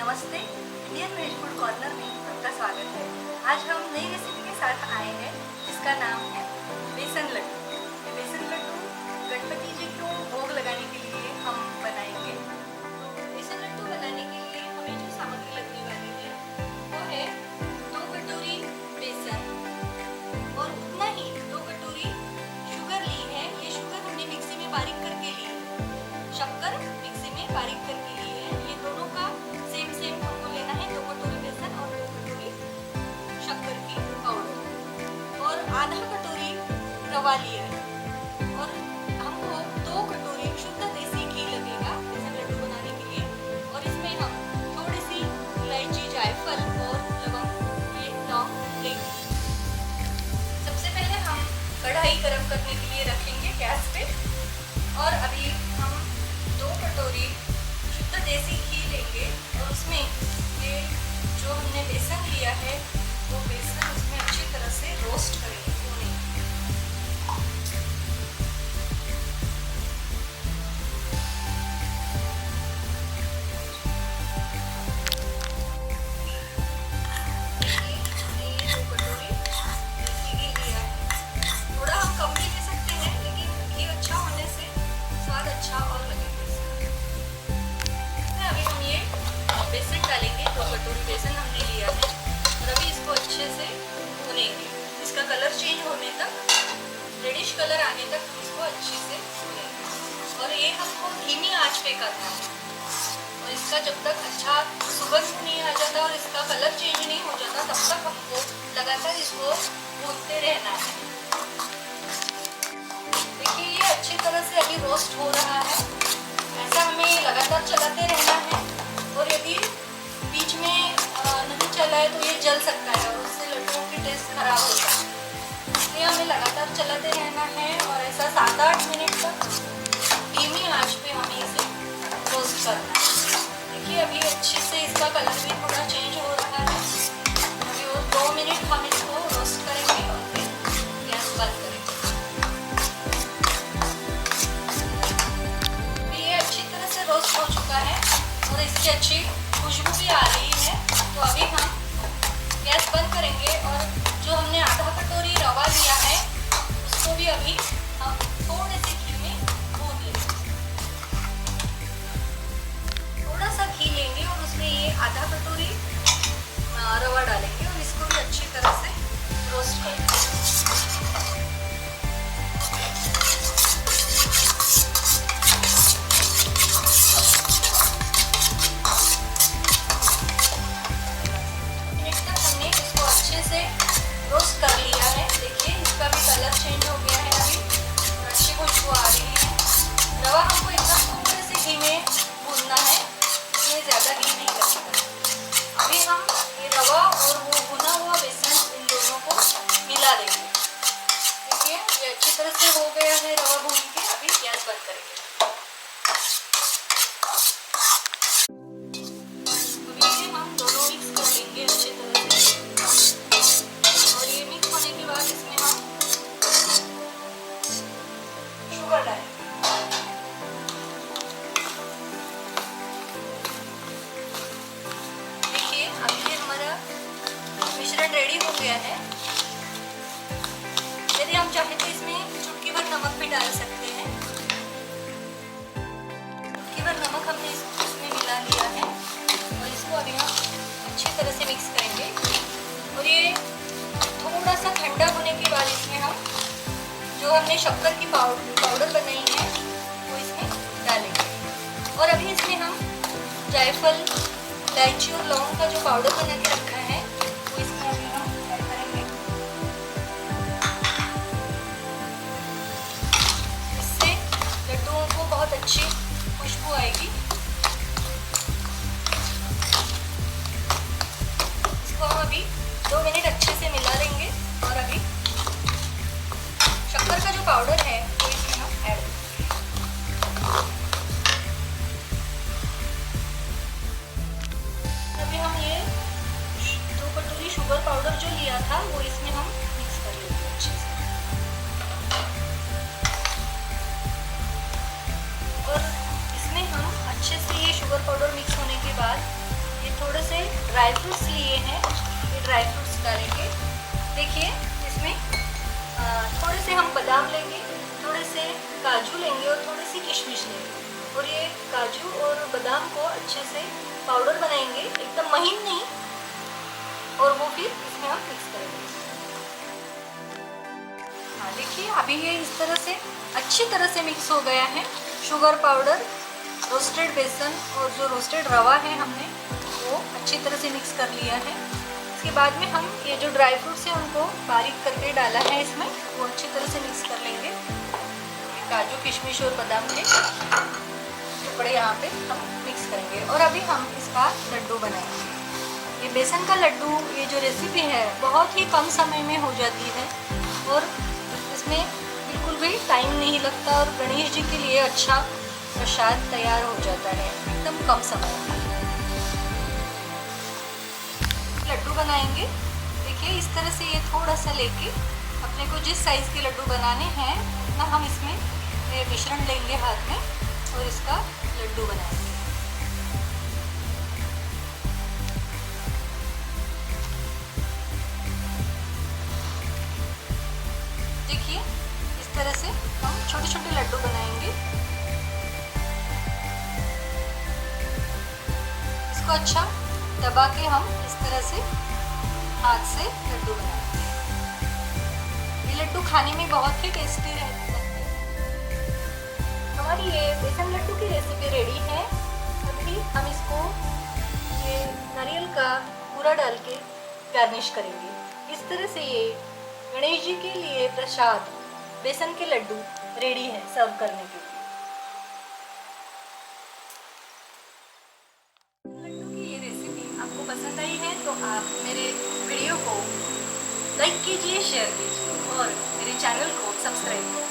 नमस्ते, Indian veg food corner में आपका स्वागत है। आज हम नई रेसिपी के साथ आए हैं जिसका नाम है बेसन लड्डू। ये बेसन लड्डू गणपति जी को भोग लगाने के लिए हम बनाएंगे। बेसन लड्डू बनाने के लिए हमें जो सामग्री लगने वाली है वो है 2 कटोरी बेसन और उतना ही 2 कटोरी शुगर ली है। ये शुगर हमने मिक्सी में बारीक करके ली है, शक्कर मिक्सी में बारीक करके ली है। ये दोनों का सेम हमको लेना है, 2 कटोरी बेसन और 2 कटोरी शक्कर की पाउडर और आधा कटोरी रवा लिया है और हमको 2 कटोरी शुद्ध देसी घी लगेगा बेसन लड्डू बनाने के लिए। और इसमें हम थोड़ी सी इलायची, जायफल और लवंग, ये लौंग लेंगे। सबसे पहले हम कढ़ाई गरम करने के लिए रखेंगे गैस पे और अभी हम 2 कटोरी शुद्ध देसी घी लेंगे और उसमें ये जो हमने बेसन लिया है वो बेसन उसमें अच्छी तरह से रोस्ट करेंगे, भूनेंगे। ये 2 कटोरी देसी घी लिया है, थोड़ा हम कम भी ले सकते हैं लेकिन घी अच्छा होने से स्वाद अच्छा और लगेगा इसका। अभी हम ये बेसन डालेंगे, 2 कटोरी बेसन हमने लिया है और अभी इसको अच्छे से भूनेंगे। इसका कलर चेंज होने तक, रेडिश कलर आने तक हम इसको अच्छे से भूनेंगे और ये हमको धीमी आंच पे करना है। और इसका जब तक अच्छा सुगंध नहीं आ जाता और इसका कलर चेंज नहीं हो जाता तब तक हमको लगातार इसको भूनते रहना है। देखिए ये अच्छी तरह से अभी रोस्ट हो रहा है, ऐसा हमें लगातार चलाते रहना है। और यदि बीच में नहीं चला है तो ये जल सकता है और उससे लड्डुओं की टेस्ट खराब हो जाता है। इसलिए हमें लगातार चलाते रहना है और ऐसा 7-8 मिनट तक धीमी आंच पे हमें इसे रोस्ट करना है। देखिए अभी अच्छे से इसका कलर भी थोड़ा चेंज हो रहा है। अभी और 2 मिनट हम इसको रोस्ट करेंगे और फिर गैस बंद करेंगे। ये अच्छी तरह से रोस्ट हो चुका है और इसकी अच्छी खुशबू भी आ रही है। तो अभी हम गैस बंद करेंगे और जो हमने आधा कटोरी रवा लिया है उसको भी अभी हम थोड़े से घी में भून लेंगे। थोड़ा सा घी लेंगे और उसमें ये आधा कटोरी रवा डालेंगे और इसको भी अच्छी तरह से रोस्ट करेंगे। रोस्ट कर लिया है, देखिए इसका भी कलर चेंज हो गया है अभी और अच्छी खुशबू आ रही है। रवा हमको एकदम थोड़े से घी में भूनना है, इसमें ज़्यादा घी नहीं लगेगा। अभी हम ये रवा और वो भुना हुआ बेसन इन दोनों को मिला देंगे। देखिए ये अच्छी तरह से हो गया है रवा भून के। अभी गैस बंद करेंगे। अभी ये हम दोनों मिक्स कर लेंगे अच्छी तरह से और ये मिक्स होने के बाद इसमें हम शुगर डालेंगे। देखिए अब ये हमारा मिश्रण रेडी हो गया है। यदि हम चाहें तो इसमें चुटकी भर नमक भी डाल सकते हैं। चुटकी भर नमक हमने इसमें मिला लिया है और इसको अभी हम अच्छी तरह से मिक्स करेंगे। और ये थोड़ा सा ठंडा होने के बाद इसमें हम जो हमने शक्कर की पाउडर बनाई है वो इसमें डालेंगे। और अभी इसमें हम जायफल, इलायची और लौंग का जो पाउडर बना के रखा है वो इसमें अभी हम ऐड करेंगे। इससे लड्डुओं को बहुत अच्छी खुशबू आएगी। इसको हम अभी 2 मिनट अच्छे से मिला लेंगे और अभी शक्कर का जो पाउडर है वो इसमें हम ऐड करेंगे। अभी हम ये 2 कटोरी शुगर पाउडर जो लिया था वो इसमें हम मिक्स कर लेंगे अच्छे से और इसमें हम थोड़े से ड्राई फ्रूट्स लिए हैं, ये ड्राई फ्रूट्स डालेंगे। देखिए इसमें थोड़े से हम बादाम लेंगे, थोड़े से काजू लेंगे और थोड़ी सी किशमिश लेंगे और ये काजू और बादाम को अच्छे से पाउडर बनाएंगे, एकदम महीन नहीं, और वो फिर इसमें हम मिक्स करेंगे। हाँ देखिए अभी ये इस तरह से अच्छी तरह से मिक्स हो गया है। शुगर पाउडर, रोस्टेड बेसन और जो रोस्टेड रवा है हमने वो अच्छी तरह से मिक्स कर लिया है। इसके बाद में हम ये जो ड्राई फ्रूट्स हैं उनको बारीक करके डाला है इसमें, वो अच्छी तरह से मिक्स कर लेंगे। काजू, किशमिश और बादाम के टुकड़े यहाँ पे हम मिक्स करेंगे और अभी हम इसका लड्डू बनाएंगे। ये बेसन का लड्डू, ये जो रेसिपी है बहुत ही कम समय में हो जाती है और इसमें बिल्कुल भी टाइम नहीं लगता और गणेश जी के लिए अच्छा प्रसाद तैयार हो जाता है एकदम कम समय में। लड्डू बनाएंगे। देखिए इस तरह से ये थोड़ा सा लेके अपने को जिस साइज़ के लड्डू बनाने हैं उतना हम इसमें ये मिश्रण लेंगे हाथ में और इसका लड्डू बनाएंगे। देखिए इस तरह से हम छोटे छोटे लड्डू बनाएंगे। इसको अच्छा दबा के हम इस तरह से हाथ से लड्डू बनाएंगे। ये लड्डू खाने में बहुत ही टेस्टी रहते हैं। हमारी ये बेसन लड्डू की रेसिपी रेडी है। अभी हम इसको ये नारियल का पूरा डाल के गार्निश करेंगे। इस तरह से ये गणेश जी के लिए प्रसाद बेसन के लड्डू रेडी है सर्व करने के लिए। लड्डू की ये रेसिपी आपको पसंद आई है तो आप मेरे वीडियो को लाइक कीजिए, शेयर कीजिए और मेरे चैनल को सब्सक्राइब कीजिए।